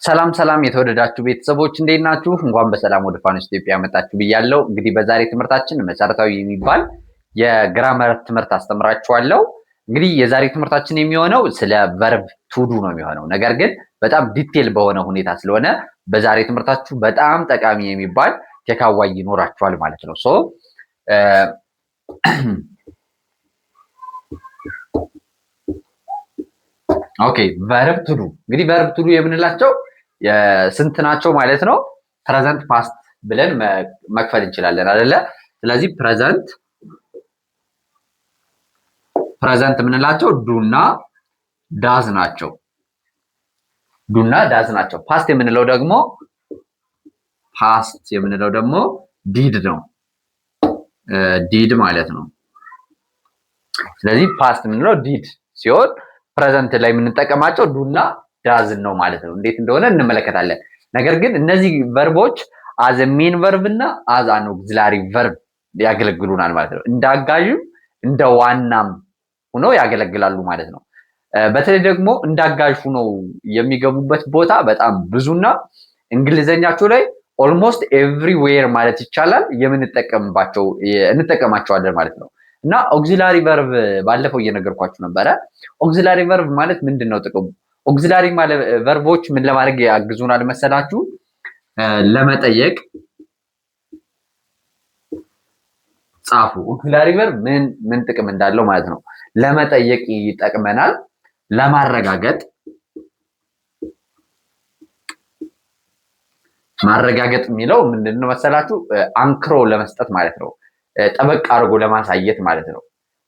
ሰላም ሰላም የተወደዳችሁ ቤተሰቦች እንዴት ናችሁ? እንኳን በሰላም ወደ ፋኖስ ኢትዮጵያ መጣችሁ ብያለሁ። እንግዲህ በዛሬ ትምህርታችን መሰረታዊ የሚባል የግራመር ትምህርት አስተምራችኋለሁ። እንግዲህ የዛሬ ትምህርታችን የሚሆነው ስለ ቨርብ ቱዱ ነው የሚሆነው። ነገር ግን በጣም ዲቴል በሆነ ሁኔታ ስለሆነ በዛሬ ትምህርታችሁ በጣም ጠቃሚ የሚባል ቴካዋይ ይኖራችኋል ማለት ነው። ኦኬ ቨርብ ቱዱ እንግዲህ ቨርብ ቱዱ የምንላቸው ስንት ናቸው ማለት ነው? ፕሬዘንት ፓስት ብለን መክፈል እንችላለን አይደለ? ስለዚህ ፕሬዘንት የምንላቸው ዱና ዳዝ ናቸው። ዱና ዳዝ ናቸው። ፓስት የምንለው ደግሞ ዲድ ነው። ዲድ ማለት ነው። ስለዚህ ፓስት የምንለው ዲድ ሲሆን ፕሬዘንት ላይ የምንጠቀማቸው ዱና ዳዝን ነው ማለት ነው። እንዴት እንደሆነ እንመለከታለን። ነገር ግን እነዚህ ቨርቦች አዝ ሜን ቨርብ እና አዝ አን ኦግዚላሪ ቨርብ ያገለግሉናል ማለት ነው። እንደ አጋዥም እንደ ዋናም ሆነው ያገለግላሉ ማለት ነው። በተለይ ደግሞ እንደ አጋዥ ሆነው የሚገቡበት ቦታ በጣም ብዙና እንግሊዘኛቸው ላይ ኦልሞስት ኤቭሪዌር ማለት ይቻላል እንጠቀማቸዋለን ማለት ነው። እና ኦግዚላሪ ቨርብ ባለፈው እየነገርኳችሁ ነበረ። ኦግዚላሪ ቨርብ ማለት ምንድን ነው ጥቅሙ? ኦግዚላሪ ማለት ቨርቦች ምን ለማድረግ ያግዙናል መሰላችሁ? ለመጠየቅ ጻፉ። ኦግዚላሪ ቨርብ ምን ጥቅም እንዳለው ማለት ነው። ለመጠየቅ ይጠቅመናል። ለማረጋገጥ ማረጋገጥ የሚለው ምንድነው መሰላችሁ? አንክሮ ለመስጠት ማለት ነው። ጠበቅ አድርጎ ለማሳየት ማለት ነው።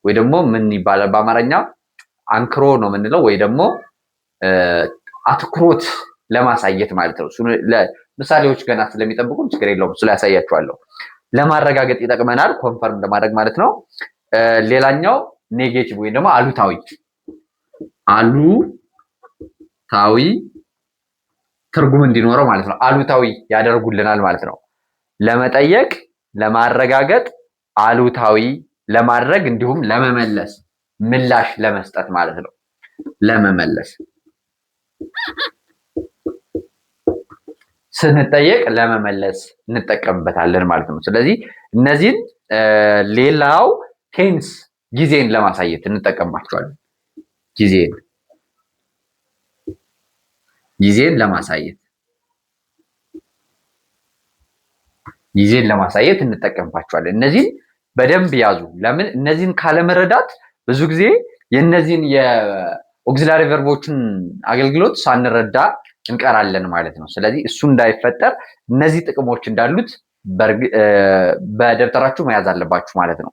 ወይ ደግሞ ምን ይባላል በአማርኛ? አንክሮ ነው የምንለው ወይ ደግሞ አትኩሮት ለማሳየት ማለት ነው። ምሳሌዎች ገና ስለሚጠብቁን ችግር የለውም፣ እሱ ላይ ያሳያችኋለሁ። ለማረጋገጥ ይጠቅመናል፣ ኮንፈርም ለማድረግ ማለት ነው። ሌላኛው ኔጌቲቭ ወይ ደግሞ አሉታዊ ትርጉም እንዲኖረው ማለት ነው። አሉታዊ ያደርጉልናል ማለት ነው። ለመጠየቅ፣ ለማረጋገጥ፣ አሉታዊ ለማድረግ እንዲሁም ለመመለስ ምላሽ ለመስጠት ማለት ነው። ለመመለስ ስንጠየቅ ለመመለስ እንጠቀምበታለን ማለት ነው። ስለዚህ እነዚህን ሌላው ቴንስ ጊዜን ለማሳየት እንጠቀምባቸዋለን። ጊዜን ለማሳየት እንጠቀምባቸዋለን። እነዚህን በደንብ ያዙ። ለምን እነዚህን ካለመረዳት ብዙ ጊዜ የእነዚህን የኦግዚላሪ ቨርቦችን አገልግሎት ሳንረዳ እንቀራለን ማለት ነው። ስለዚህ እሱ እንዳይፈጠር እነዚህ ጥቅሞች እንዳሉት በደብተራችሁ መያዝ አለባችሁ ማለት ነው።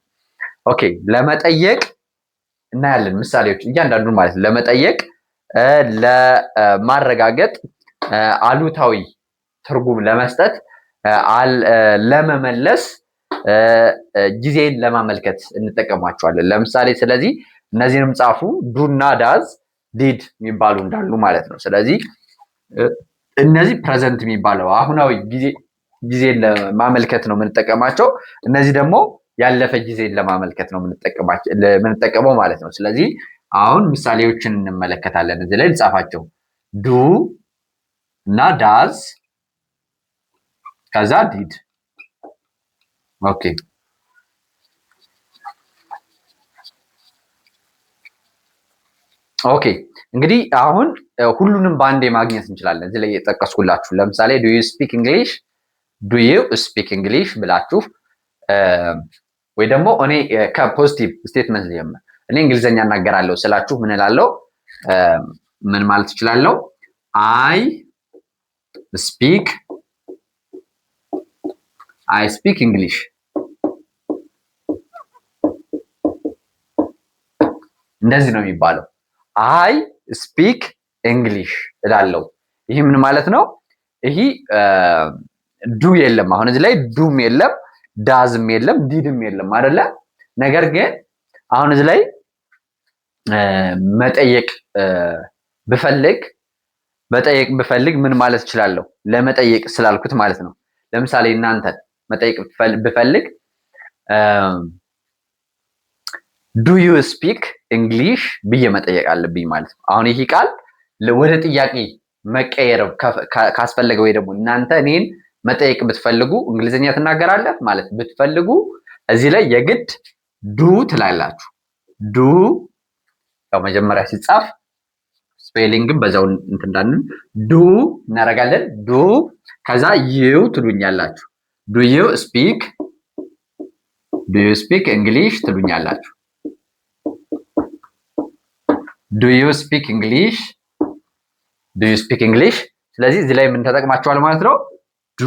ኦኬ ለመጠየቅ እናያለን ምሳሌዎች እያንዳንዱን ማለት ነው። ለመጠየቅ፣ ለማረጋገጥ፣ አሉታዊ ትርጉም ለመስጠት፣ ለመመለስ፣ ጊዜን ለማመልከት እንጠቀማቸዋለን። ለምሳሌ ስለዚህ እነዚህንም ጻፉ። ዱና ዳዝ ዲድ የሚባሉ እንዳሉ ማለት ነው። ስለዚህ እነዚህ ፕሬዘንት የሚባለው አሁናዊ ጊዜን ለማመልከት ነው የምንጠቀማቸው። እነዚህ ደግሞ ያለፈ ጊዜን ለማመልከት ነው የምንጠቀመው ማለት ነው። ስለዚህ አሁን ምሳሌዎችን እንመለከታለን። እዚህ ላይ እንጻፋቸው። ዱ እና ዳዝ ከዛ ዲድ። ኦኬ እንግዲህ አሁን ሁሉንም በአንዴ ማግኘት እንችላለን። እዚህ ላይ የጠቀስኩላችሁ ለምሳሌ ዱ ዩ ስፒክ እንግሊሽ ብላችሁ ወይ ደግሞ እኔ ከፖዚቲቭ ስቴትመንት ጀምር እኔ እንግሊዘኛ እናገራለሁ ስላችሁ ምን እላለሁ? ምን ማለት እችላለሁ? አይ ስፒክ እንግሊሽ። እንደዚህ ነው የሚባለው። አይ ስፒክ እንግሊሽ እላለሁ። ይህ ምን ማለት ነው? ይህ ዱ የለም። አሁን እዚህ ላይ ዱም የለም፣ ዳዝም የለም፣ ዲድም የለም አይደለ? ነገር ግን አሁን እዚህ ላይ መጠየቅ ብፈልግ ምን ማለት እችላለሁ? ለመጠየቅ ስላልኩት ማለት ነው። ለምሳሌ እናንተ መጠየቅ ብፈልግ ዱ ዩ ስፒክ እንግሊሽ ብዬ መጠየቅ አለብኝ ማለት ነው። አሁን ይህ ቃል ወደ ጥያቄ መቀየር ካስፈለገ ወይ ደግሞ እናንተ እኔን መጠየቅ ብትፈልጉ እንግሊዝኛ ትናገራለህ ማለት ብትፈልጉ እዚህ ላይ የግድ ዱ ትላላችሁ። ዱ ያው መጀመሪያ ሲጻፍ ስፔሊንግም በዛው እንትን እንዳንን ዱ እናደርጋለን። ዱ ከዛ ዩ ትሉኛላችሁ። ዱ ዩ ስፒክ እንግሊሽ ትሉኛላችሁ። ዱ ዩ ስፒክ እንግሊሽ። ስለዚህ እዚህ ላይ ምን ተጠቅማችኋል ማለት ነው? ዱ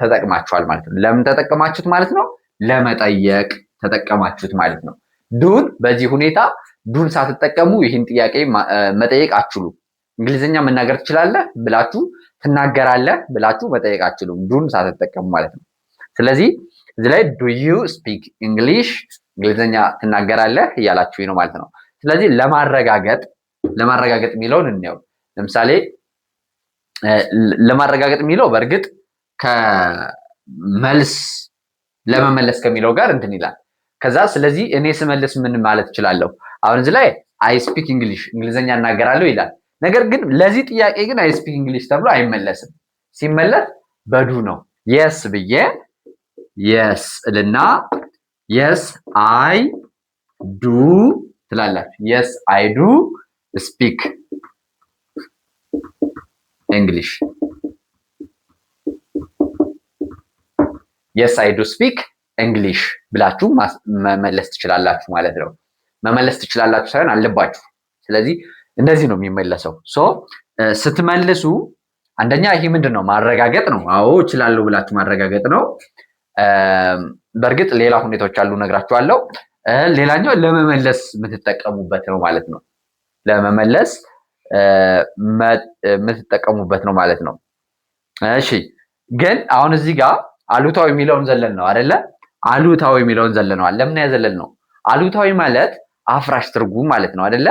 ተጠቅማችኋል ማለት ነው። ለምን ተጠቀማችሁት ማለት ነው? ለመጠየቅ ተጠቀማችሁት ማለት ነው። ዱን በዚህ ሁኔታ ዱን ሳትጠቀሙ ይህን ጥያቄ መጠየቅ አትችሉም። እንግሊዝኛ መናገር ትችላለህ ብላችሁ ትናገራለህ ብላችሁ መጠየቅ አትችሉም፣ ዱን ሳትጠቀሙ ማለት ነው። ስለዚህ እዚህ ላይ ዱ ዩ ስፒክ እንግሊሽ እንግሊዝኛ ትናገራለህ እያላችሁ ነው ማለት ነው። ስለዚህ ለማረጋገጥ የሚለውን እንየው። ለምሳሌ ለማረጋገጥ የሚለው በእርግጥ ከመልስ ለመመለስ ከሚለው ጋር እንትን ይላል። ከዛ ስለዚህ እኔ ስመልስ ምን ማለት እችላለሁ? አሁን እዚህ ላይ አይ ስፒክ እንግሊሽ እንግሊዝኛ እናገራለሁ ይላል። ነገር ግን ለዚህ ጥያቄ ግን አይ ስፒክ እንግሊሽ ተብሎ አይመለስም። ሲመለስ በዱ ነው። የስ ብዬ የስ እልና የስ አይ ዱ ትላላችሁ። የስ አይ ዱ ስፒክ እንግሊሽ የስ አይ ዱ ስፒክ እንግሊሽ ብላችሁ መመለስ ትችላላችሁ ማለት ነው። መመለስ ትችላላችሁ ሳይሆን አለባችሁ። ስለዚህ እንደዚህ ነው የሚመለሰው። ሶ ስትመልሱ አንደኛ ይሄ ምንድን ነው? ማረጋገጥ ነው። አዎ እችላለሁ ብላችሁ ማረጋገጥ ነው። በእርግጥ ሌላ ሁኔታዎች አሉ እነግራችኋለሁ። ሌላኛው ለመመለስ የምትጠቀሙበት ነው ማለት ነው። ለመመለስ የምትጠቀሙበት ነው ማለት ነው። እሺ ግን አሁን እዚህ ጋር አሉታዊ የሚለውን ዘለን ነው አይደለ? አሉታዊ የሚለውን ዘለነዋል። ለምን ያዘለል ነው? አሉታዊ ማለት አፍራሽ ትርጉም ማለት ነው አይደለ?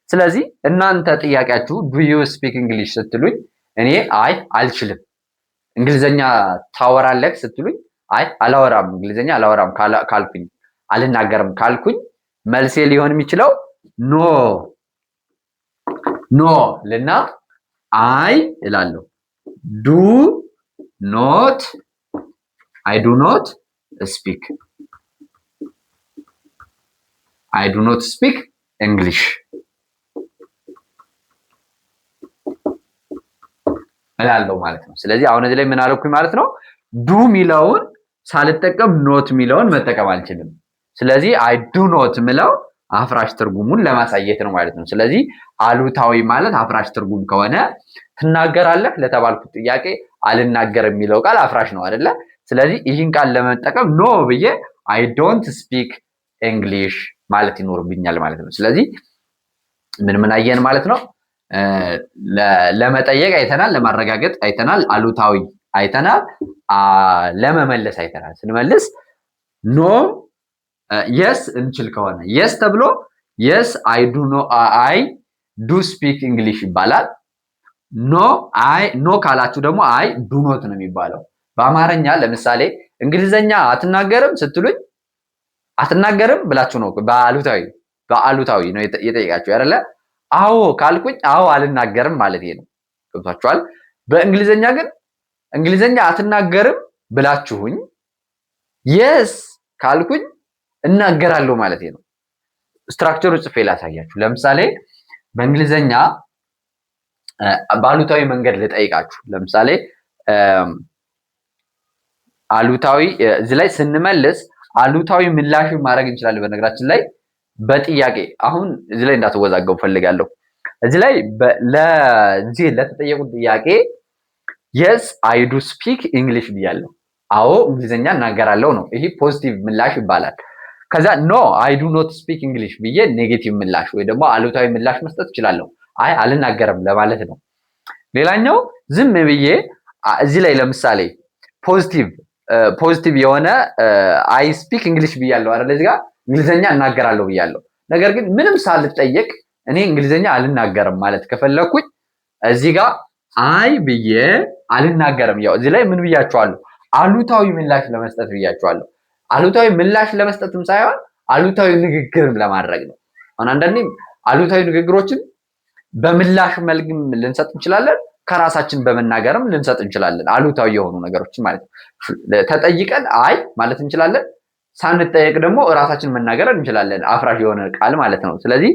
ስለዚህ እናንተ ጥያቄያችሁ ዱ ዩ ስፒክ እንግሊሽ ስትሉኝ እኔ አይ አልችልም፣ እንግሊዘኛ ታወራለህ ስትሉኝ አይ አላወራም፣ እንግሊዘኛ አላወራም ካልኩኝ አልናገርም ካልኩኝ መልሴ ሊሆን የሚችለው ኖ ልና አይ እላለሁ። ዱ ኖት አይ ዱ ኖት ስፒክ እንግሊሽ እላለሁ ማለት ነው። ስለዚህ አሁን እዚህ ላይ ምን አልኩኝ ማለት ነው? ዱ ሚለውን ሳልጠቀም ኖት ሚለውን መጠቀም አልችልም። ስለዚህ አይ ዱ ኖት ምለው አፍራሽ ትርጉሙን ለማሳየት ነው ማለት ነው። ስለዚህ አሉታዊ ማለት አፍራሽ ትርጉም ከሆነ ትናገራለህ ለተባልኩት ጥያቄ አልናገር የሚለው ቃል አፍራሽ ነው አይደለ? ስለዚህ ይህን ቃል ለመጠቀም ኖ ብዬ አይ ዶንት ስፒክ እንግሊሽ ማለት ይኖርብኛል ማለት ነው። ስለዚህ ምን አየን ማለት ነው? ለመጠየቅ አይተናል፣ ለማረጋገጥ አይተናል፣ አሉታዊ አይተናል፣ ለመመለስ አይተናል። ስንመልስ ኖ የስ እንችል ከሆነ የስ ተብሎ የስ አይ ዱ ስፒክ እንግሊሽ ይባላል። ኖ ካላችሁ ደግሞ አይ ዱ ኖት ነው የሚባለው። በአማርኛ ለምሳሌ እንግሊዘኛ አትናገርም ስትሉኝ አትናገርም ብላችሁ ነው በአሉታዊ ነው የጠየቃችሁ አይደለ? አዎ ካልኩኝ አዎ አልናገርም ማለት ነው። ገብቷችኋል? በእንግሊዘኛ ግን እንግሊዘኛ አትናገርም ብላችሁኝ የስ ካልኩኝ እናገራለሁ ማለት ነው። ስትራክቸሩ ጽፌ ላሳያችሁ። ለምሳሌ በእንግሊዘኛ በአሉታዊ መንገድ ልጠይቃችሁ። ለምሳሌ አሉታዊ እዚህ ላይ ስንመልስ አሉታዊ ምላሽ ማድረግ እንችላለን። በነገራችን ላይ በጥያቄ አሁን እዚህ ላይ እንዳትወዛገቡ ፈልጋለሁ። እዚህ ላይ ለተጠየቁት ጥያቄ የስ አይ ዱ ስፒክ እንግሊሽ ብያለሁ። አዎ እንግሊዝኛ እናገራለሁ ነው። ይሄ ፖዚቲቭ ምላሽ ይባላል። ከዛ ኖ አይ ዱ ኖት ስፒክ እንግሊሽ ብዬ ኔጌቲቭ ምላሽ ወይ ደግሞ አሉታዊ ምላሽ መስጠት እችላለሁ። አይ አልናገርም ለማለት ነው። ሌላኛው ዝም ብዬ እዚህ ላይ ለምሳሌ ፖዚቲቭ የሆነ አይ ስፒክ እንግሊሽ ብያለሁ አይደል? እዚህ ጋር እንግሊዝኛ እናገራለሁ ብያለሁ። ነገር ግን ምንም ሳልጠየቅ እኔ እንግሊዝኛ አልናገርም ማለት ከፈለኩኝ እዚህ ጋር አይ ብዬ አልናገርም። ያው እዚህ ላይ ምን ብያችኋለሁ? አሉታዊ ምላሽ ለመስጠት ብያችኋለሁ። አሉታዊ ምላሽ ለመስጠትም ሳይሆን አሉታዊ ንግግርም ለማድረግ ነው። አሁን አንዳንዴ አሉታዊ ንግግሮችን በምላሽ መልክም ልንሰጥ እንችላለን፣ ከራሳችን በመናገርም ልንሰጥ እንችላለን። አሉታዊ የሆኑ ነገሮችን ማለት ነው። ተጠይቀን አይ ማለት እንችላለን። ሳንጠየቅ ደግሞ ራሳችን መናገር እንችላለን። አፍራሽ የሆነ ቃል ማለት ነው። ስለዚህ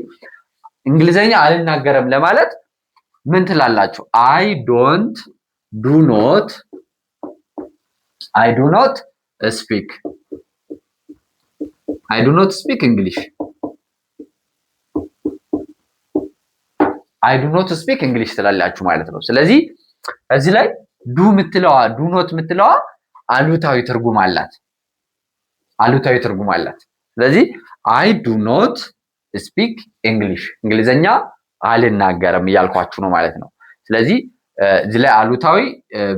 እንግሊዘኛ አልናገርም ለማለት ምን ትላላችሁ? አይ ዱ ኖት ስፒክ እንግሊሽ። አይ ዱ ኖት ስፒክ እንግሊሽ ትላላችሁ ማለት ነው። ስለዚህ እዚህ ላይ ዱ ኖት የምትለዋ አሉታዊ ትርጉም አላት። ስለዚህ አይ ዱ ኖት ስፒክ እንግሊሽ እንግሊዘኛ አልናገርም እያልኳችሁ ነው ማለት ነው። ስለዚህ እዚህ ላይ አሉታዊ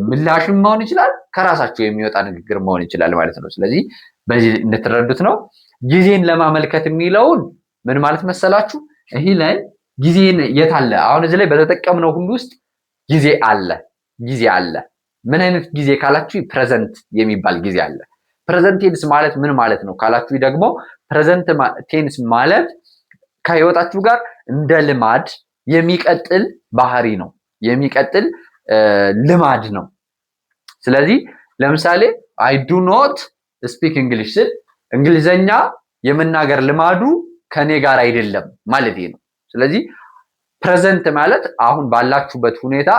ምላሽም መሆን ይችላል፣ ከራሳችሁ የሚወጣ ንግግር መሆን ይችላል ማለት ነው። ስለዚህ በዚህ እንድትረዱት ነው። ጊዜን ለማመልከት የሚለውን ምን ማለት መሰላችሁ? ይሄ ላይ ጊዜን የት አለ? አሁን እዚህ ላይ በተጠቀምነው ሁሉ ውስጥ ጊዜ አለ። ምን አይነት ጊዜ ካላችሁ ፕሬዘንት የሚባል ጊዜ አለ። ፕሬዘንት ቴንስ ማለት ምን ማለት ነው ካላችሁ ደግሞ ፕሬዘንት ቴንስ ማለት ከህይወታችሁ ጋር እንደ ልማድ የሚቀጥል ባህሪ ነው፣ የሚቀጥል ልማድ ነው። ስለዚህ ለምሳሌ አይ ዱ ኖት ስፒክ እንግሊሽ ስል እንግሊዘኛ የመናገር ልማዱ ከኔ ጋር አይደለም ማለት ነው። ስለዚህ ፕሬዘንት ማለት አሁን ባላችሁበት ሁኔታ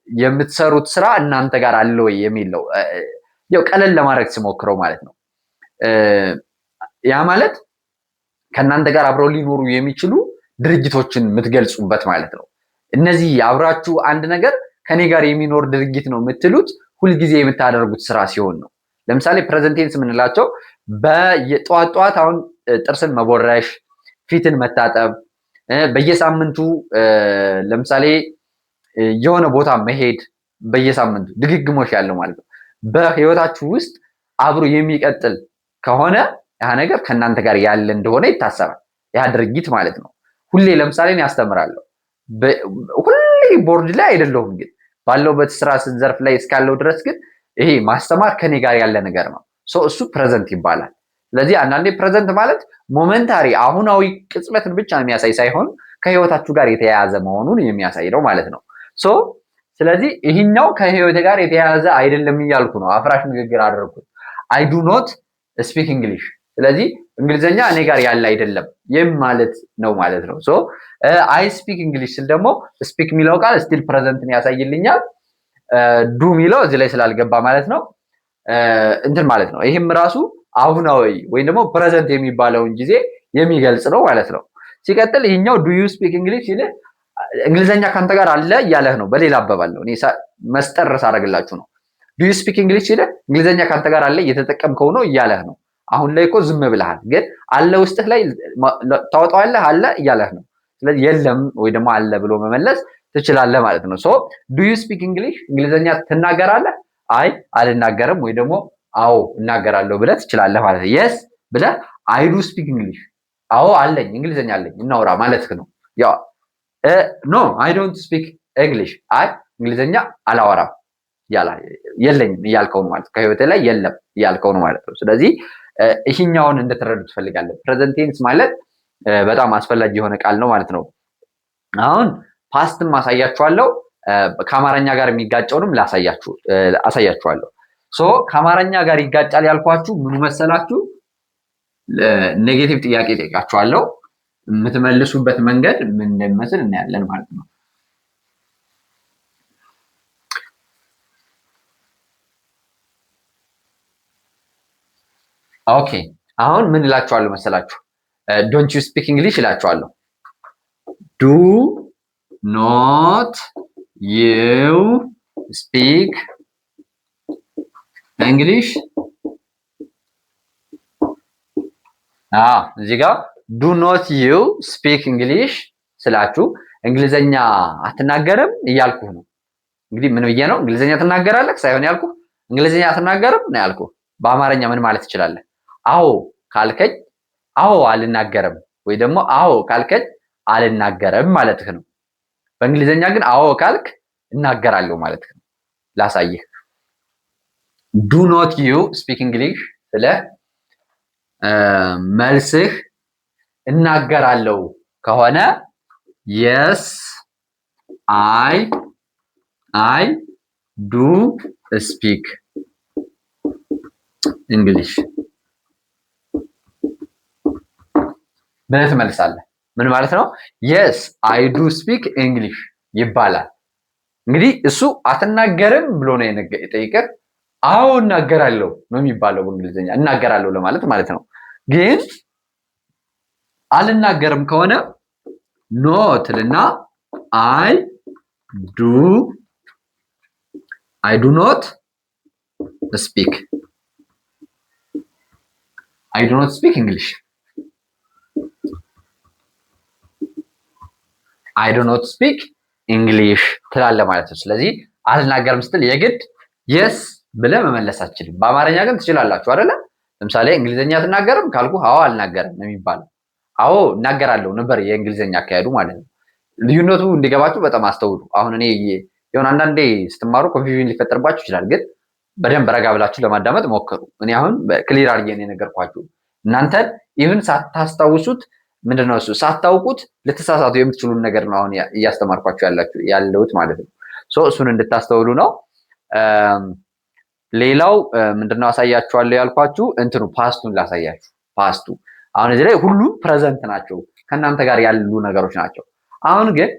የምትሰሩት ስራ እናንተ ጋር አለ ወይ የሚል ነው። ያው ቀለል ለማድረግ ስሞክረው ማለት ነው። ያ ማለት ከእናንተ ጋር አብረው ሊኖሩ የሚችሉ ድርጅቶችን የምትገልጹበት ማለት ነው። እነዚህ አብራችሁ አንድ ነገር ከኔ ጋር የሚኖር ድርጅት ነው የምትሉት ሁልጊዜ የምታደርጉት ስራ ሲሆን ነው። ለምሳሌ ፕሬዘንት ቴንስ የምንላቸው በጠዋት አሁን ጥርስን መቦረሽ፣ ፊትን መታጠብ፣ በየሳምንቱ ለምሳሌ የሆነ ቦታ መሄድ፣ በየሳምንቱ ድግግሞሽ ያለው ማለት ነው። በህይወታችሁ ውስጥ አብሮ የሚቀጥል ከሆነ ያ ነገር ከእናንተ ጋር ያለ እንደሆነ ይታሰባል። ያ ድርጊት ማለት ነው። ሁሌ ለምሳሌ እኔ አስተምራለሁ። ሁሌ ቦርድ ላይ አይደለሁም፣ ግን ባለውበት ስራ ዘርፍ ላይ እስካለው ድረስ ግን ይሄ ማስተማር ከኔ ጋር ያለ ነገር ነው። እሱ ፕሬዘንት ይባላል። ስለዚህ አንዳንዴ ፕሬዘንት ማለት ሞመንታሪ አሁናዊ ቅጽበትን ብቻ የሚያሳይ ሳይሆን ከህይወታችሁ ጋር የተያያዘ መሆኑን የሚያሳይ ነው ማለት ነው። ስለዚህ ይህኛው ከህይወት ጋር የተያያዘ አይደለም እያልኩ ነው። አፍራሽ ንግግር አደረኩት። አይ ዱ ኖት ስፒክ እንግሊሽ። ስለዚህ እንግሊዘኛ እኔ ጋር ያለ አይደለም ይህም ማለት ነው ማለት ነው። አይ ስፒክ እንግሊሽ ስል ደግሞ ስፒክ የሚለው ቃል ስቲል ፕሬዘንትን ያሳይልኛል። ዱ የሚለው እዚህ ላይ ስላልገባ ማለት ነው እንትን ማለት ነው። ይህም ራሱ አሁናዊ ወይም ደግሞ ፕሬዘንት የሚባለውን ጊዜ የሚገልጽ ነው ማለት ነው። ሲቀጥል ይህኛው ዱ ዩ ስፒክ እንግሊሽ ሲል እንግሊዘኛ ካንተ ጋር አለ እያለህ ነው። በሌላ አባባል ነው፣ እኔ መስጠር ሳደርግላችሁ ነው። ዱ ዩ ስፒክ እንግሊሽ ሲል እንግሊዘኛ ካንተ ጋር አለ እየተጠቀምከው ነው እያለህ ነው። አሁን ላይ እኮ ዝም ብለሃል፣ ግን አለ ውስጥህ ላይ ታወጣዋለህ አለ እያለህ ነው። ስለዚህ የለም ወይ ደግሞ አለ ብሎ መመለስ ትችላለህ ማለት ነው። ዱ ዩ ስፒክ እንግሊሽ እንግሊዘኛ ትናገራለህ? አይ አልናገርም ወይ ደግሞ አዎ እናገራለሁ ብለህ ትችላለህ ማለት ነው። የስ ብለህ አይ ዱ ስፒክ እንግሊሽ፣ አዎ አለኝ እንግሊዘኛ አለኝ እናውራ ማለትህ ነው። ያው ኖ አይ ዶንት ስፒክ እንግሊሽ፣ አይ እንግሊዘኛ አላወራም የለኝም እያልከው ነው ማለት ነው። ከህይወቴ ላይ የለም እያልከው ነው ማለት ነው። ስለዚህ ይህኛውን እንድትረዱ ትፈልጋለሁ። ፕሬዘንት ቴንስ ማለት በጣም አስፈላጊ የሆነ ቃል ነው ማለት ነው። አሁን ፓስትም አሳያችኋለሁ፣ ከአማርኛ ጋር የሚጋጨውንም አሳያችኋለሁ። ከአማርኛ ጋር ይጋጫል ያልኳችሁ ምኑ መሰላችሁ? ኔጌቲቭ ጥያቄ ጠይቃችኋለሁ። የምትመልሱበት መንገድ ምን እንደሚመስል እናያለን ማለት ነው። ኦኬ አሁን ምን እላችኋለሁ መሰላችሁ? ዶንት ዩ ስፒክ እንግሊሽ እላችኋለሁ። ዱ ኖት ዩ ስፒክ እንግሊሽ። እዚህ ጋር ዱ ኖት ዩ ስፒክ እንግሊሽ ስላችሁ እንግሊዘኛ አትናገርም እያልኩህ ነው። እንግዲህ ምን ብዬ ነው እንግሊዘኛ ትናገራለህ ሳይሆን ያልኩህ እንግሊዘኛ አትናገርም ነው ያልኩህ። በአማርኛ ምን ማለት ትችላለህ? አዎ ካልከኝ አዎ አልናገርም ወይ ደግሞ አዎ ካልከኝ አልናገርም ማለትህ ነው። በእንግሊዘኛ ግን አዎ ካልክ እናገራለሁ ማለትህ ነው። ላሳይህ። ዱ ኖት ዩ ስፒክ እንግሊሽ ስለ መልስህ እናገራለሁ ከሆነ የስ አይ አይ ዱ ስፒክ እንግሊሽ ብለህ ትመልሳለህ። ምን ማለት ነው? የስ አይ ዱ ስፒክ እንግሊሽ ይባላል። እንግዲህ እሱ አትናገርም ብሎ ነው የጠየቀህ። አዎ እናገራለሁ ነው የሚባለው በእንግሊዝኛ እናገራለሁ ለማለት ማለት ነው። ግን አልናገርም ከሆነ ኖ ትልና አይ ዱ ኖት ስፒክ እንግሊሽ አይ ዱ ኖት ስፒክ እንግሊሽ ትላለህ ማለት ነው። ስለዚህ አልናገርም ስትል የግድ የስ ብለህ መመለስ አትችልም። በአማርኛ ግን ትችላላችሁ አይደለ? ለምሳሌ እንግሊዝኛ አትናገርም ካልኩ አዎ አልናገርም ነው የሚባለው። አዎ እናገራለሁ ነበር የእንግሊዝኛ አካሄዱ ማለት ነው። ልዩነቱ እንዲገባችሁ በጣም አስተውሉ። አሁን እኔ የሆነ አንዳንዴ ስትማሩ ኮንፊውዥን ሊፈጠርባችሁ ይችላል፣ ግን በደንብ ረጋ ብላችሁ ለማዳመጥ ሞክሩ። እኔ አሁን ክሊር አድርጌ ነው የነገርኳችሁ። እናንተን ኢቭን ሳታስታውሱት ምንድነው እሱ ሳታውቁት ልትሳሳቱ የምትችሉን ነገር ነው አሁን እያስተማርኳችሁ ያለሁት ማለት ነው። እሱን እንድታስተውሉ ነው። ሌላው ምንድነው አሳያችኋለሁ ያልኳችሁ እንትኑ ፓስቱን ላሳያችሁ። ፓስቱ አሁን እዚህ ላይ ሁሉም ፕሬዘንት ናቸው፣ ከእናንተ ጋር ያሉ ነገሮች ናቸው። አሁን ግን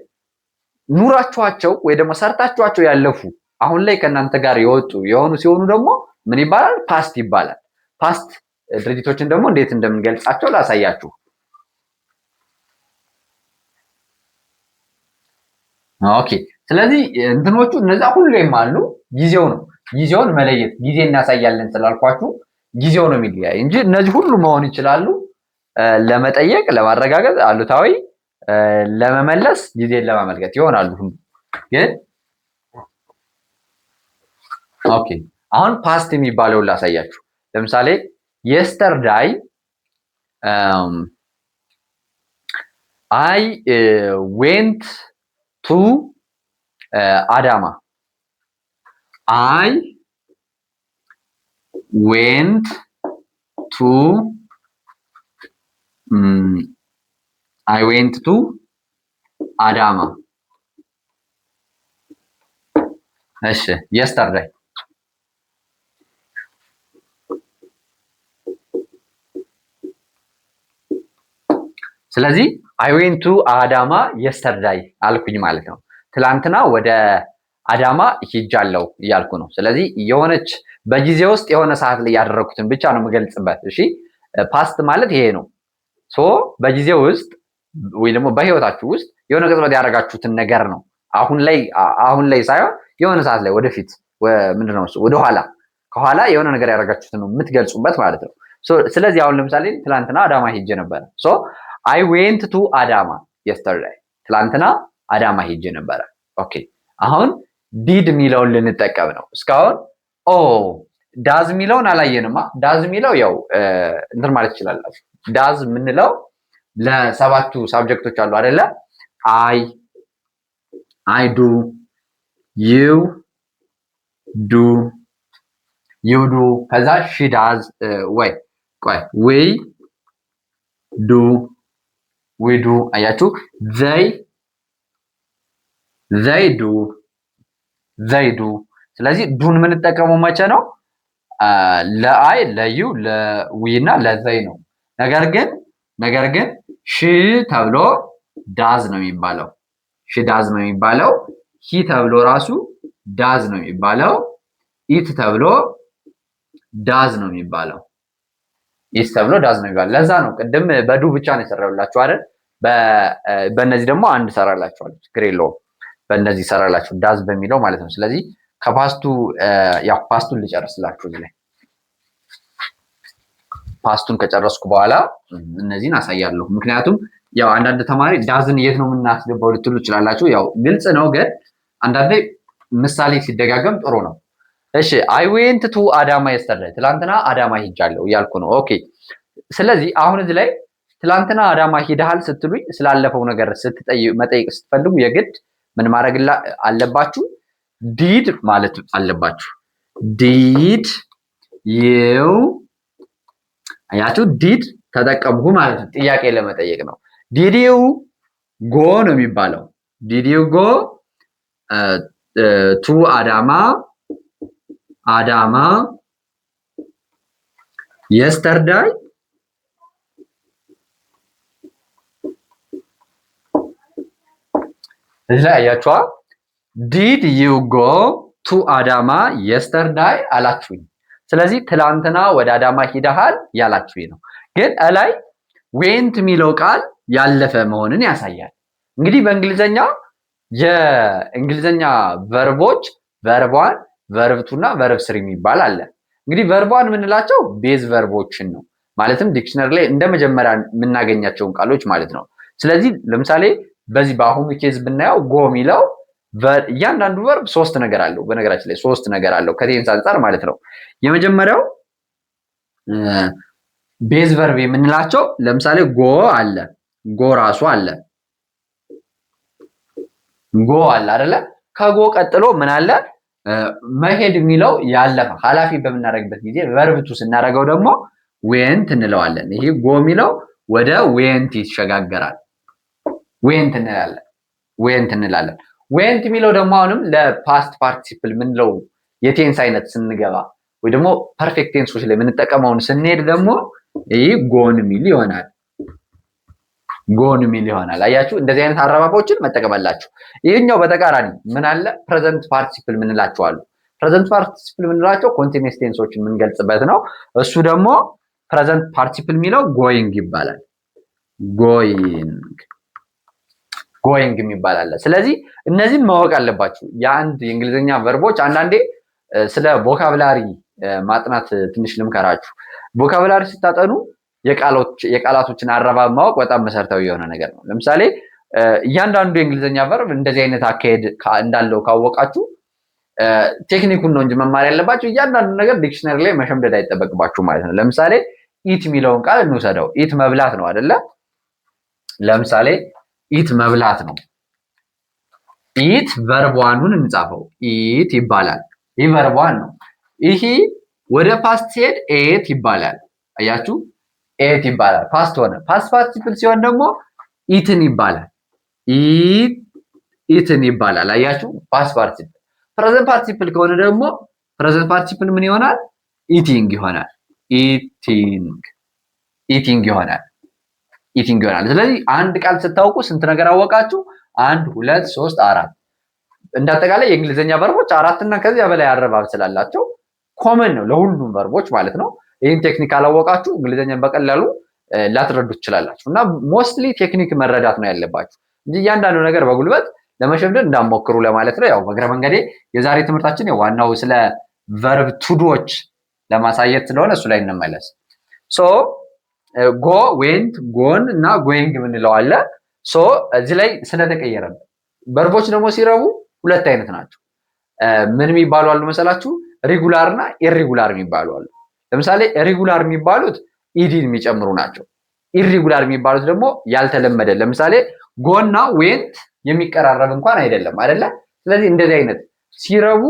ኑራችኋቸው ወይ ደግሞ ሰርታችኋቸው ያለፉ አሁን ላይ ከእናንተ ጋር የወጡ የሆኑ ሲሆኑ ደግሞ ምን ይባላል? ፓስት ይባላል። ፓስት ድርጊቶችን ደግሞ እንዴት እንደምንገልጻቸው ላሳያችሁ። ኦኬ። ስለዚህ እንትኖቹ እነዛ ሁሌም አሉ። ጊዜው ነው ጊዜውን መለየት ጊዜ እናሳያለን ስላልኳችሁ ጊዜው ነው የሚለያይ እንጂ እነዚህ ሁሉ መሆን ይችላሉ። ለመጠየቅ፣ ለማረጋገጥ፣ አሉታዊ ለመመለስ፣ ጊዜን ለማመልከት ይሆናሉ ሁሉ ግን ኦኬ። አሁን ፓስት የሚባለውን ላሳያችሁ። ለምሳሌ የስተርዳይ አይ ዌንት ቱ አዳማ I went to Adama. እሺ yesterday ስለዚህ I went to Adama yesterday አልኩኝ ማለት ነው። ትላንትና ወደ አዳማ ሄጃለሁ እያልኩ ነው። ስለዚህ የሆነች በጊዜ ውስጥ የሆነ ሰዓት ላይ ያደረኩትን ብቻ ነው የምገልጽበት። እሺ ፓስት ማለት ይሄ ነው። በጊዜ ውስጥ ወይ ደግሞ በህይወታችሁ ውስጥ የሆነ ቅጽበት ያደረጋችሁትን ነገር ነው። አሁን ላይ ሳይሆን የሆነ ሰዓት ላይ ወደፊት ምንድነው እሱ ወደኋላ ከኋላ የሆነ ነገር ያደረጋችሁትን ነው የምትገልጹበት ማለት ነው። ስለዚህ አሁን ለምሳሌ ትላንትና አዳማ ሄጄ ነበረ። I went to አዳማ yesterday ትላንትና አዳማ ሄጄ ነበረ። ኦኬ አሁን ዲድ የሚለውን ልንጠቀም ነው። እስካሁን ዳዝ የሚለውን አላየንማ። ዳዝ የሚለው ያው እንትን ማለት ትችላላችሁ። ዳዝ የምንለው ለሰባቱ ሳብጀክቶች አሉ አይደለ? አይ ዱ፣ ዩ ዱ፣ ከዛ ሺ ዳዝ፣ ዊ ዱ፣ አያችሁ? ዘይ ዱ። ስለዚህ ዱን የምንጠቀመው መቼ ነው? ለአይ፣ ለዩ፣ ለዊ እና ለዘይ ነው። ነገር ግን ሺ ተብሎ ዳዝ ነው የሚባለው። ሺ ዳዝ ነው የሚባለው። ሂ ተብሎ ራሱ ዳዝ ነው የሚባለው። ኢት ተብሎ ዳዝ ነው የሚባለው። ኢት ተብሎ ዳዝ ነው የሚባለው። ለዛ ነው ቅድም በዱ ብቻ ነው የሰራሁላችሁ አይደል? በእነዚህ ደግሞ አንድ ሰራላችኋለሁ። ችግር የለውም። በእነዚህ ሰራላችሁ ዳዝ በሚለው ማለት ነው። ስለዚህ ከፓስቱ ያው ፓስቱን ልጨርስላችሁ እዚህ ላይ ፓስቱን ከጨረስኩ በኋላ እነዚህን አሳያለሁ። ምክንያቱም ያው አንዳንድ ተማሪ ዳዝን የት ነው የምናስገባው ልትሉ ትችላላችሁ። ያው ግልጽ ነው፣ ግን አንዳንዴ ምሳሌ ሲደጋገም ጥሩ ነው። እሺ አይ ዌንት ቱ አዳማ የስተርዳይ ትላንትና አዳማ ሄጃለሁ እያልኩ ነው። ኦኬ ስለዚህ አሁን እዚህ ላይ ትላንትና አዳማ ሄደሃል ስትሉኝ ስላለፈው ነገር መጠየቅ ስትፈልጉ የግድ ምን ማድረግ አለባችሁ? ዲድ ማለት አለባችሁ። ዲድ ዩ አያችሁ፣ ዲድ ተጠቀምኩ ማለት ነው። ጥያቄ ለመጠየቅ ነው። ዲድ ዩ ጎ ነው የሚባለው። ዲድ ዩ ጎ ቱ አዳማ የስተርዳይ እዚህ ላይ አያችኋ። ዲድ ዩ ጎ ቱ አዳማ የስተርዳይ አላችሁኝ። ስለዚህ ትላንትና ወደ አዳማ ሂደሃል ያላችሁኝ ነው። ግን እላይ ዌንት የሚለው ቃል ያለፈ መሆንን ያሳያል። እንግዲህ በእንግሊዘኛ የእንግሊዘኛ ቨርቦች ቨርብ ዋን፣ ቨርብ ቱ እና ቨርብ ስሪ የሚባል አለ። እንግዲህ ቨርብ ዋን የምንላቸው ቤዝ ቨርቦችን ነው። ማለትም ዲክሽነሪ ላይ እንደ መጀመሪያ የምናገኛቸውን ቃሎች ማለት ነው። ስለዚህ ለምሳሌ በዚህ በአሁኑ ኬዝ ብናየው ጎ የሚለው እያንዳንዱ ቨርብ ሶስት ነገር አለው። በነገራችን ላይ ሶስት ነገር አለው ከቴንስ አንጻር ማለት ነው። የመጀመሪያው ቤዝ ቨርብ የምንላቸው ለምሳሌ ጎ አለ፣ ጎ ራሱ አለ፣ ጎ አለ አይደለ? ከጎ ቀጥሎ ምን አለ? መሄድ የሚለው ያለፈ ኃላፊ በምናደርግበት ጊዜ ቨርብ ቱ ስናደርገው ደግሞ ዌንት እንለዋለን። ይሄ ጎ የሚለው ወደ ዌንት ይሸጋገራል። ዌንት እንላለን። ዌንት የሚለው ደግሞ አሁንም ለፓስት ፓርቲሲፕል ምንለው የቴንስ አይነት ስንገባ ወይ ደግሞ ፐርፌክት ቴንሶች ላይ የምንጠቀመውን ስንሄድ ደግሞ ይህ ጎን ሚል ይሆናል። አያችሁ፣ እንደዚህ አይነት አረባቦችን መጠቀም አላችሁ። ይህኛው በተቃራኒ ምን አለ? ፕሬዘንት ፓርቲሲፕል ምንላቸው አሉ። ፕሬዘንት ፓርቲሲፕል ምንላቸው ኮንቲኒየስ ቴንሶችን የምንገልጽበት ነው። እሱ ደግሞ ፕሬዘንት ፓርቲሲፕል የሚለው ጎይንግ ይባላል። ጎይንግ የሚባል አለ። ስለዚህ እነዚህን ማወቅ አለባችሁ። የአንድ የእንግሊዝኛ ቨርቦች አንዳንዴ ስለ ቮካብላሪ ማጥናት ትንሽ ልምከራችሁ። ቮካብላሪ ስታጠኑ የቃላቶችን አረባብ ማወቅ በጣም መሰረታዊ የሆነ ነገር ነው። ለምሳሌ እያንዳንዱ የእንግሊዝኛ ቨርብ እንደዚህ አይነት አካሄድ እንዳለው ካወቃችሁ ቴክኒኩን ነው እንጂ መማር ያለባችሁ እያንዳንዱ ነገር ዲክሽነሪ ላይ መሸምደድ አይጠበቅባችሁ ማለት ነው። ለምሳሌ ኢት የሚለውን ቃል እንውሰደው። ኢት መብላት ነው አይደለ? ለምሳሌ ኢት መብላት ነው። ኢት ቨርብ ዋኑን እንጻፈው። ኢት ይባላል። ይህ ቨርብ ዋን ነው። ይሄ ወደ ፓስት ሲሄድ ኤት ይባላል። አያችሁ፣ ኤት ይባላል። ፓስት ሆነ። ፓስት ፓርቲሲፕል ሲሆን ደግሞ ኢትን ይባላል። ኢትን ይባላል። አያችሁ፣ ፓስት ፓርቲሲፕል። ፕሬዘንት ፓርቲሲፕል ከሆነ ደግሞ ፕሬዘንት ፓርቲሲፕል ምን ይሆናል? ኢቲንግ ይሆናል። ኢቲንግ ይሆናል። ስለዚህ አንድ ቃል ስታውቁ ስንት ነገር አወቃችሁ? 1 2 3 4። እንዳጠቃላይ የእንግሊዝኛ ቨርቦች 4 እና ከዚያ በላይ አረባብ ስላላቸው ኮመን ነው ለሁሉም ቨርቦች ማለት ነው። ይህን ቴክኒክ አላወቃችሁ እንግሊዝኛን በቀላሉ ላትረዱ ትችላላችሁ። እና ሞስትሊ ቴክኒክ መረዳት ነው ያለባችሁ እንጂ እያንዳንዱ ነገር በጉልበት ለመሸምደድ እንዳሞክሩ ለማለት ነው። ያው በእግረ መንገዴ የዛሬ ትምህርታችን ዋናው ስለ ቨርብ ቱዶች ለማሳየት ስለሆነ እሱ ላይ እንመለስ። ጎ፣ ዌንት፣ ጎን እና ጎይንግ የምንለው አለ። እዚህ ላይ ስለተቀየረ ቨርቦች ደግሞ ሲረቡ ሁለት አይነት ናቸው። ምን የሚባሉ አሉ መሰላችሁ? ሪጉላር እና ኢሪጉላር የሚባሉ አሉ። ለምሳሌ ሪጉላር የሚባሉት ኢዲን የሚጨምሩ ናቸው። ኢሪጉላር የሚባሉት ደግሞ ያልተለመደ። ለምሳሌ ጎና ዌንት የሚቀራረብ እንኳን አይደለም አይደለ? ስለዚህ እንደዚህ አይነት ሲረቡ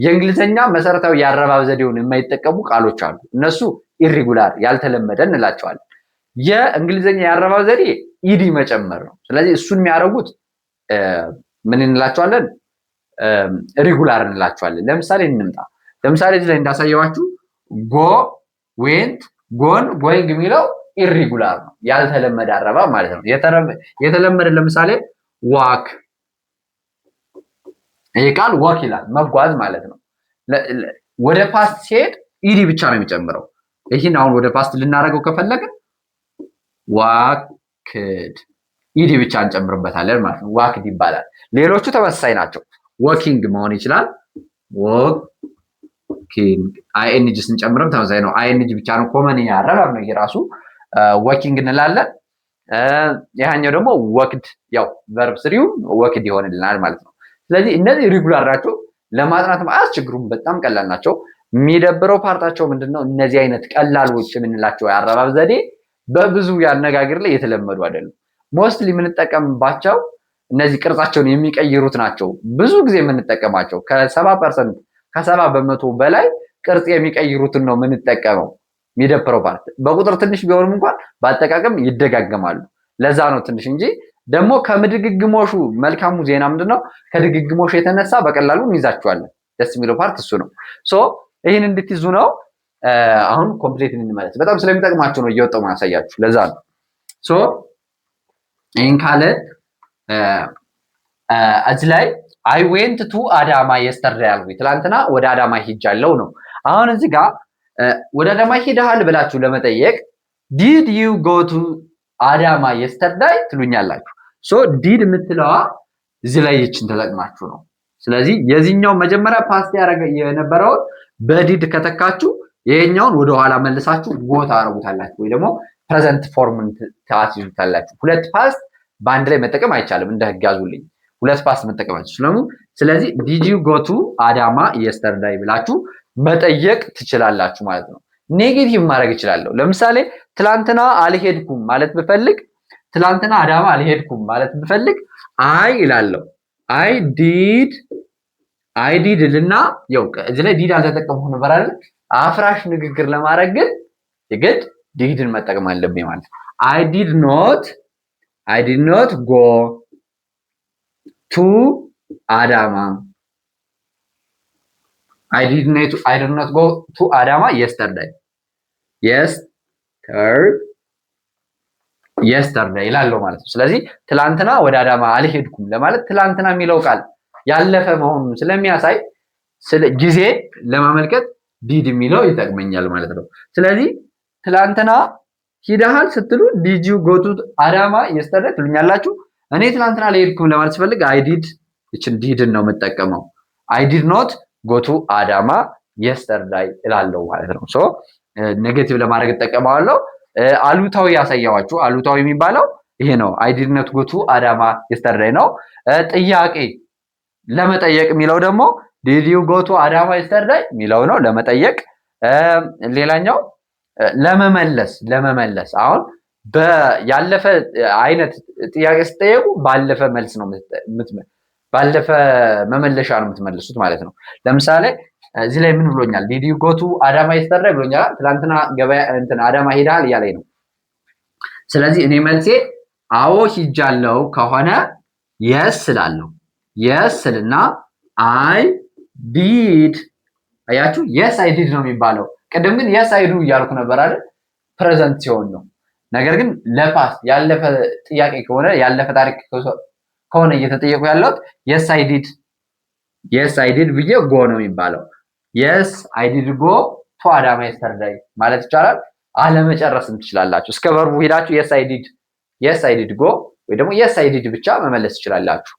የእንግሊዝኛ መሰረታዊ የአረባብ ዘዴውን የማይጠቀሙ ቃሎች አሉ። እነሱ ኢሪጉላር ያልተለመደ እንላቸዋለን። የእንግሊዝኛ የአረባብ ዘዴ ኢዲ መጨመር ነው። ስለዚህ እሱን የሚያደርጉት ምን እንላቸዋለን? ሪጉላር እንላቸዋለን። ለምሳሌ እንምጣ። ለምሳሌ እዚህ ላይ እንዳሳየዋችሁ ጎ፣ ዌንት፣ ጎን፣ ጎይንግ የሚለው ኢሪጉላር ነው፣ ያልተለመደ አረባብ ማለት ነው። የተለመደ ለምሳሌ ዋክ፣ ይሄ ቃል ዋክ ይላል፣ መጓዝ ማለት ነው። ወደ ፓስት ሲሄድ ኢዲ ብቻ ነው የሚጨምረው። ይህን አሁን ወደ ፓስት ልናደርገው ከፈለግን ዋክድ ኢዲ ብቻ እንጨምርበታለን ማለት ነው። ዋክድ ይባላል። ሌሎቹ ተመሳሳይ ናቸው። ወኪንግ መሆን ይችላል። ወኪንግ አይኤንጂ ስንጨምርም ተመሳሳይ ነው። አይኤንጂ ብቻ ነው ኮመን ያረባብ ነው የራሱ። ወኪንግ እንላለን። ያኛው ደግሞ ወክድ፣ ያው ቨርብ ስሪው ወክድ ይሆንልናል ማለት ነው። ስለዚህ እነዚህ ሪጉላር ናቸው። ለማጥናትም አያስቸግሩም፣ በጣም ቀላል ናቸው። የሚደብረው ፓርታቸው ምንድነው? እነዚህ አይነት ቀላሎች የምንላቸው የአረባብ ዘዴ በብዙ ያነጋገር ላይ የተለመዱ አይደሉም። ሞስትሊ የምንጠቀምባቸው እነዚህ ቅርጻቸውን የሚቀይሩት ናቸው። ብዙ ጊዜ የምንጠቀማቸው ከ70% ከ70% በላይ ቅርጽ የሚቀይሩትን ነው የምንጠቀመው። የሚደብረው ፓርት በቁጥር ትንሽ ቢሆንም እንኳን በአጠቃቀም ይደጋገማሉ። ለዛ ነው ትንሽ እንጂ ደግሞ ከድግግሞሹ መልካሙ ዜና ምንድነው? ከድግግሞሹ የተነሳ በቀላሉ እንይዛቸዋለን። ደስ የሚለው ፓርት እሱ ነው። ሶ ይህን እንድትይዙ ነው። አሁን ኮምፕሌት እንመለስ። በጣም ስለሚጠቅማችሁ ነው እየወጣሁ ማሳያችሁ። ለዛ ነው። ሶ ይህን ካለ እዚህ ላይ አይ ዌንት ቱ አዳማ የስተርዳይ አልኩኝ። ትላንትና ወደ አዳማ ሄጃለሁ ነው። አሁን እዚህ ጋር ወደ አዳማ ሄደሃል ብላችሁ ለመጠየቅ ዲድ ዩ ጎ ቱ አዳማ የስተርዳይ ትሉኛላችሁ። ሶ ዲድ የምትለዋ እዚህ ላይ ይችን ተጠቅማችሁ ነው። ስለዚህ የዚህኛው መጀመሪያ ፓስት ያደረገ የነበረውን በዲድ ከተካችሁ ይሄኛውን ወደኋላ መልሳችሁ ጎ ታረጉታላችሁ፣ ወይ ደግሞ ፕሬዘንት ፎርምን ታስይዙታላችሁ። ሁለት ፓስት በአንድ ላይ መጠቀም አይቻልም። እንደ ህግ ያዙልኝ። ሁለት ፓስት መጠቀም አይቻልም። ስለዚህ ዲድ ዩ ጎ ቱ አዳማ የስተርዳይ ብላችሁ መጠየቅ ትችላላችሁ ማለት ነው። ኔጌቲቭ ማድረግ እችላለሁ። ለምሳሌ ትላንትና አልሄድኩም ማለት ብፈልግ፣ ትላንትና አዳማ አልሄድኩም ማለት ብፈልግ አይ እላለሁ። አይ ዲድ ልና ያው እዚህ ላይ ዲድ አልተጠቀምኩም ነበር አይደል? አፍራሽ ንግግር ለማድረግ ግን የግድ ዲድን መጠቀም አለብኝ ማለት ነው። አይ ዲድ ኖት ጎ ቱ አዳማ I did not go to Adama yesterday ይላለው ማለት ነው። ስለዚህ ትላንትና ወደ አዳማ አልሄድኩም ለማለት ትላንትና የሚለው ቃል ያለፈ መሆኑን ስለሚያሳይ ጊዜ ለማመልከት ዲድ የሚለው ይጠቅመኛል ማለት ነው። ስለዚህ ትላንትና ሂደሃል ስትሉ did you go to አዳማ yesterday ትሉኛላችሁ። እኔ ትላንትና አልሄድኩም ለማለት ስፈልግ I did እችን ዲድን ነው የምጠቀመው። I did not go to አዳማ yesterday እላለሁ ማለት ነው። ሶ ኔጌቲቭ ለማድረግ እጠቀማለሁ። አሉታዊ ያሳያዋችሁ። አሉታዊ የሚባለው ይሄ ነው። I did not go to አዳማ yesterday ነው። ጥያቄ ለመጠየቅ የሚለው ደግሞ did you go to አዳማ yesterday የሚለው ነው ለመጠየቅ። ሌላኛው ለመመለስ አሁን ያለፈ አይነት ጥያቄ ስትጠየቁ ባለፈ መልስ ነው ባለፈ መመለሻ ነው የምትመልሱት ማለት ነው። ለምሳሌ እዚህ ላይ ምን ብሎኛል? ዲድ ዩ ጎ ቱ አዳማ yesterday ብሎኛል። ትላንትና ገበያ አዳማ ሄዳል እያለኝ ነው። ስለዚህ እኔ መልሴ አዎ ሂጃለሁ ከሆነ የስ እላለሁ። የስ እና አይ ዲድ አያችሁ፣ የስ አይ ዲድ ነው የሚባለው። ቅድም ግን የስ አይ ዱ እያልኩ ነበር አይደል? ፕሬዘንት ሲሆን ነው። ነገር ግን ለፓስት ያለፈ ጥያቄ ከሆነ ያለፈ ታሪክ ከሆነ እየተጠየቁ ያለሁት የስ አይ ዲድ ብዬ ጎ ነው የሚባለው። የስ አይ ዲድ ጎ ቱ አዳማ yesterday ማለት ይቻላል። አለመጨረስም ትችላላችሁ። እስከ ቨርቡ ሄዳችሁ የስ አይ ዲድ ጎ ወይ ደግሞ የስ አይ ዲድ ብቻ መመለስ ትችላላችሁ።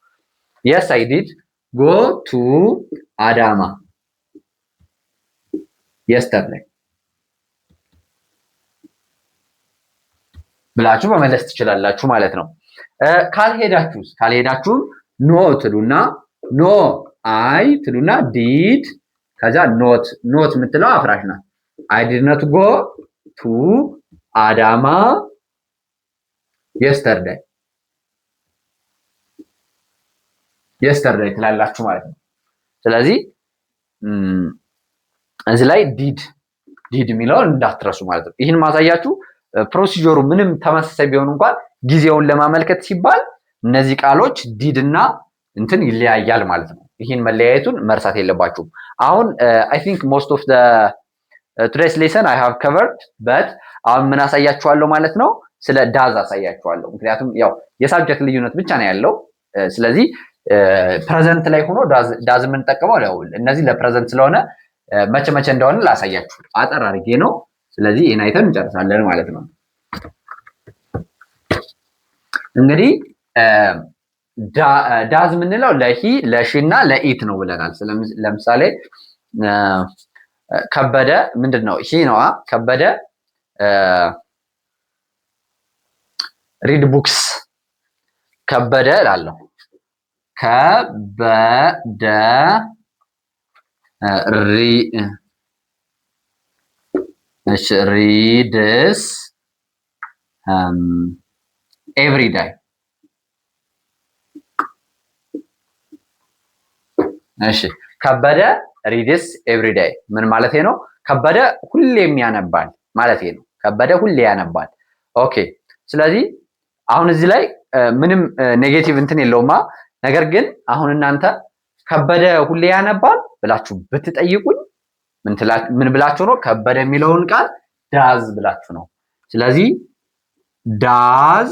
የስ አይ ዲድ ጎ ቱ አዳማ yesterday ብላችሁ መመለስ ትችላላችሁ ማለት ነው። ካልሄዳችሁም ኖ ትሉና ኖ አይ ትሉና ዲድ ከዛ ኖት የምትለው አፍራሽ ናት። አይ ዲድ ኖት ጎ ቱ አዳማ yesterday ትላላችሁ ማለት ነው። ስለዚህ እዚህ ላይ ዲድ የሚለውን እንዳትረሱ ማለት ነው። ይህን ማሳያችሁ ፕሮሲጀሩ ምንም ተመሳሳይ ቢሆን እንኳን ጊዜውን ለማመልከት ሲባል እነዚህ ቃሎች ዲድ እና እንትን ይለያያል ማለት ነው። ይህን መለያየቱን መርሳት የለባችሁም። አሁን I think most of the today's lesson I have covered but አሁን ምን አሳያችኋለሁ ማለት ነው? ስለ ዳዝ አሳያችኋለሁ። ምክንያቱም ያው የሳብጀክት ልዩነት ብቻ ነው ያለው። ስለዚህ ፕሬዘንት ላይ ሆኖ ዳዝ የምንጠቀመው ነው። እነዚህ ለፕሬዘንት ስለሆነ መቼ እንደሆነ ላሳያችሁ አጠር አድርጌ ነው። ስለዚህ ይሄን አይተን እንጨርሳለን ማለት ነው። እንግዲህ ዳዝ የምንለው ለሂ ለሺ እና ለኢት ነው ብለናል። ለምሳሌ ከበደ ምንድነው? ሂ ነዋ። ከበደ ሪድ ቡክስ ከበደ እላለሁ። ከበደ ሪድስ ኤቭሪ ዳይ። እሺ ከበደ ሪድስ ኤቭሪ ዳይ ምን ማለት ነው? ከበደ ሁሌም ያነባል ማለት ነው። ከበደ ሁሌ ያነባል። ኦኬ። ስለዚህ አሁን እዚህ ላይ ምንም ኔጌቲቭ እንትን የለውማ። ነገር ግን አሁን እናንተ ከበደ ሁሌ ያነባል ብላችሁ ብትጠይቁኝ ምን ብላችሁ ነው? ከበደ የሚለውን ቃል ዳዝ ብላችሁ ነው። ስለዚህ ዳዝ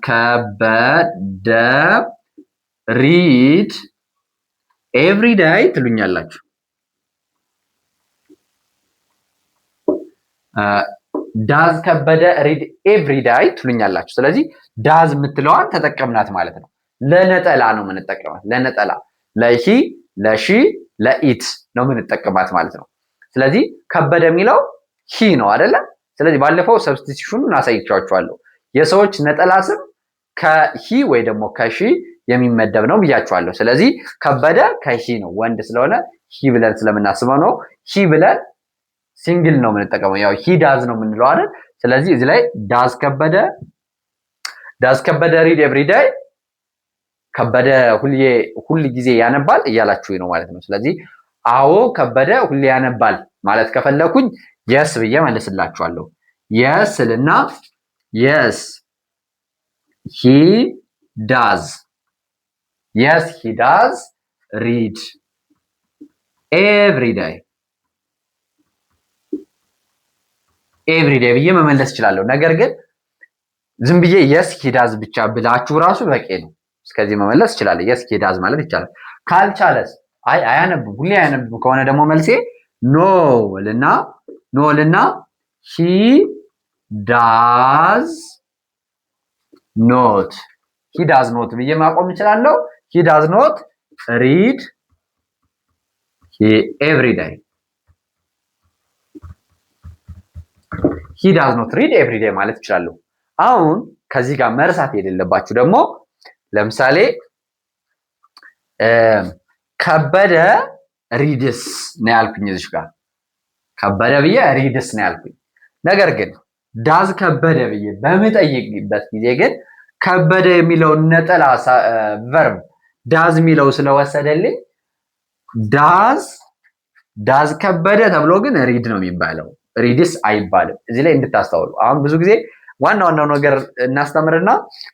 ከበደ ሪድ ኤቭሪ ዳይ ትሉኛላችሁ። ዳዝ ከበደ ሪድ ኤቭሪ ዳይ ትሉኛላችሁ። ስለዚህ ዳዝ የምትለዋን ተጠቀምናት ማለት ነው። ለነጠላ ነው የምንጠቀማት። ለነጠላ ለሂ፣ ለሺ፣ ለኢት ነው የምንጠቀማት ማለት ነው። ስለዚህ ከበደ የሚለው ሂ ነው አይደለ? ስለዚህ ባለፈው ሰብስቲቲዩሽኑን አሳይቻችኋለሁ። የሰዎች ነጠላ ስም ከሂ ወይ ደግሞ ከሺ የሚመደብ ነው ብያችኋለሁ። ስለዚህ ከበደ ከሂ ነው፣ ወንድ ስለሆነ ሂ ብለን ስለምናስበው ነው። ሂ ብለን ሲንግል ነው የምንጠቀመው፣ ያው ሂ ዳዝ ነው የምንለው አይደል? ስለዚህ እዚህ ላይ ዳዝ ከበደ ሪድ ኤቭሪ ዳይ፣ ከበደ ሁል ጊዜ ያነባል እያላችሁ ነው ማለት ነው። ስለዚህ አዎ ከበደ ሁሌ ያነባል ማለት ከፈለኩኝ የስ ብዬ መልስላችኋለሁ። የስ ልና የስ ሂ ዳዝ፣ የስ ሂ ዳዝ ሪድ ኤቭሪ ዳይ ብዬ መመለስ እችላለሁ። ነገር ግን ዝም ብዬ የስ ሂ ዳዝ ብቻ ብላችሁ ራሱ በቂ ነው። እስከዚህ መመለስ እችላለሁ። የስ ሂ ዳዝ ማለት ይቻላል። ካልቻለስ አያነብም ሁሌ አያነብም ከሆነ ደግሞ መልሴ ኖ ልና ሂ ዳዝ ኖት ብዬ ማቆም እችላለሁ። ሂ ዳዝ ኖት ሪድ ኤቭሪ ዳይ፣ ሂ ዳዝ ኖት ሪድ ኤቭሪ ዳይ ማለት እችላለሁ። አሁን ከዚህ ጋር መርሳት የሌለባችሁ ደግሞ ለምሳሌ ከበደ ሪድስ ነው ያልኩኝ። እዚህ ጋር ከበደ ብዬ ሪድስ ነው ያልኩኝ። ነገር ግን ዳዝ ከበደ ብዬ በምጠይቅበት ጊዜ ግን ከበደ የሚለውን ነጠላ ቨርብ ዳዝ የሚለው ስለወሰደልኝ ዳዝ ከበደ ተብሎ ግን ሪድ ነው የሚባለው፣ ሪድስ አይባልም። እዚህ ላይ እንድታስተውሉ። አሁን ብዙ ጊዜ ዋናው ነገር እናስተምርና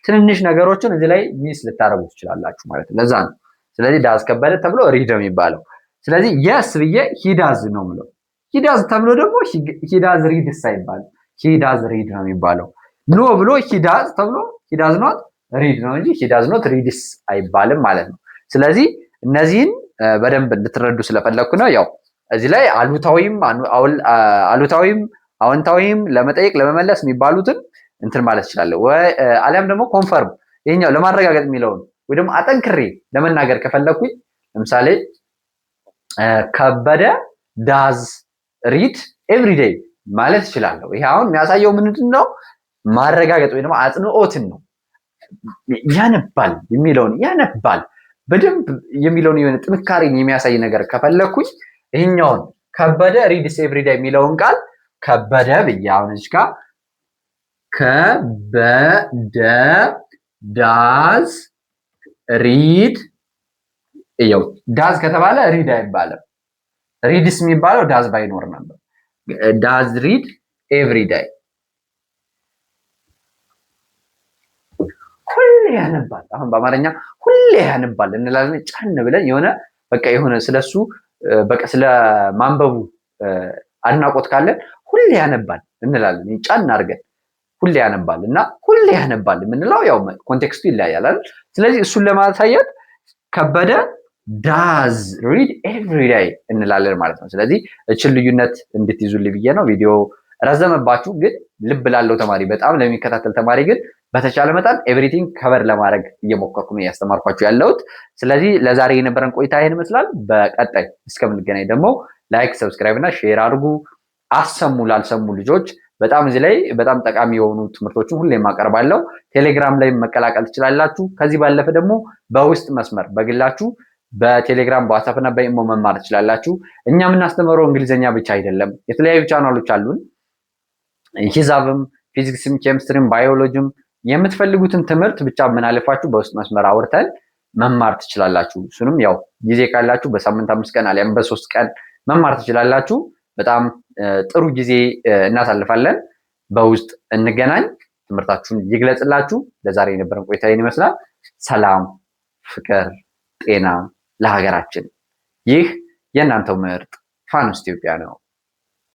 ትንንሽ ነገሮችን እዚህ ላይ ሚስ ልታረጉ ትችላላችሁ ማለት ነው። ለዛ ነው። ስለዚህ ዳዝ ከበደ ተብሎ ሪድ ነው የሚባለው። ስለዚህ የስ ብዬ ሂዳዝ ነው የምለው። ሂዳዝ ተብሎ ደግሞ ሂዳዝ ሪድስ አይባልም፣ ሂዳዝ ሪድ ነው የሚባለው። ኖ ብሎ ሂዳዝ ተብሎ ሂዳዝ ኖት ሪድ ነው እንጂ ሂዳዝ ኖት ሪድስ አይባልም ማለት ነው። ስለዚህ እነዚህን በደንብ እንድትረዱ ስለፈለኩ ነው። ያው እዚህ ላይ አሉታዊም አዎንታዊም ለመጠየቅ ለመመለስ የሚባሉትን እንትን ማለት እችላለሁ። አሊያም ደግሞ ኮንፈርም ይሄኛው ለማረጋገጥ የሚለውን ወይ ደግሞ አጠንክሬ ለመናገር ከፈለኩኝ ለምሳሌ ከበደ ዳዝ ሪድ ኤቭሪ ዴይ ማለት እችላለሁ። ይሄ አሁን የሚያሳየው ምንድን ነው? ማረጋገጥ ወይ ደግሞ አጽንኦትን ነው። ያነባል የሚለውን ያነባል በደንብ የሚለውን የሆነ ጥንካሬን የሚያሳይ ነገር ከፈለኩኝ ይሄኛውን ከበደ ሪድስ ኤቭሪ ዴይ የሚለውን ቃል ከበደ ብዬ አሁን እዚህ ጋር ከበደ ዳዝ ሪድ ይኸው ዳዝ ከተባለ ሪድ አይባልም። ሪድስ የሚባለው ዳዝ ባይኖር ነበር። ዳዝ ሪድ ኤቭሪ ዴይ ሁሌ ያነባል። አሁን በአማርኛ ሁሌ ያነባል እንላለን ጫን ብለን የሆነ ስለሱ በቃ ስለ ማንበቡ አድናቆት ካለን ሁሌ ያነባል እንላለን ጫን አድርገን ሁሌ ያነባል እና ሁሌ ያነባል የምንለው ያው ኮንቴክስቱ ይለያያል አይደል? ስለዚህ እሱን ለማሳየት ከበደ ዳዝ ሪድ ኤቭሪ ዴይ እንላለን ማለት ነው። ስለዚህ እችን ልዩነት እንድትይዙልኝ ብዬ ነው። ቪዲዮ ረዘመባችሁ፣ ግን ልብ ላለው ተማሪ በጣም ለሚከታተል ተማሪ ግን በተቻለ መጠን ኤቭሪቲንግ ከበር ለማድረግ እየሞከርኩ ነው ያስተማርኳችሁ ያለሁት። ስለዚህ ለዛሬ የነበረን ቆይታ ይሄን ይመስላል። በቀጣይ እስከምንገናኝ ደግሞ ላይክ፣ ሰብስክራይብ እና ሼር አድርጉ። አሰሙ ላልሰሙ ልጆች በጣም እዚህ ላይ በጣም ጠቃሚ የሆኑ ትምህርቶችን ሁሌም አቀርባለሁ። ቴሌግራም ላይ መቀላቀል ትችላላችሁ። ከዚህ ባለፈ ደግሞ በውስጥ መስመር በግላችሁ በቴሌግራም በዋትስአፕ እና በኢሞ መማር ትችላላችሁ። እኛ የምናስተምረው እንግሊዝኛ ብቻ አይደለም። የተለያዩ ቻናሎች አሉን። ሂሳብም፣ ፊዚክስም፣ ኬሚስትሪም፣ ባዮሎጂም የምትፈልጉትን ትምህርት ብቻ ምን አለፋችሁ በውስጥ መስመር አውርተን መማር ትችላላችሁ። እሱንም ያው ጊዜ ካላችሁ በሳምንት 5 ቀን አሊያም በ3 ቀን መማር ትችላላችሁ። በጣም ጥሩ ጊዜ እናሳልፋለን። በውስጥ እንገናኝ። ትምህርታችሁን ይግለጽላችሁ። ለዛሬ የነበረን ቆይታ ይህን ይመስላል። ሰላም፣ ፍቅር፣ ጤና ለሀገራችን። ይህ የእናንተው ምርጥ ፋኖስ ኢትዮጵያ ነው።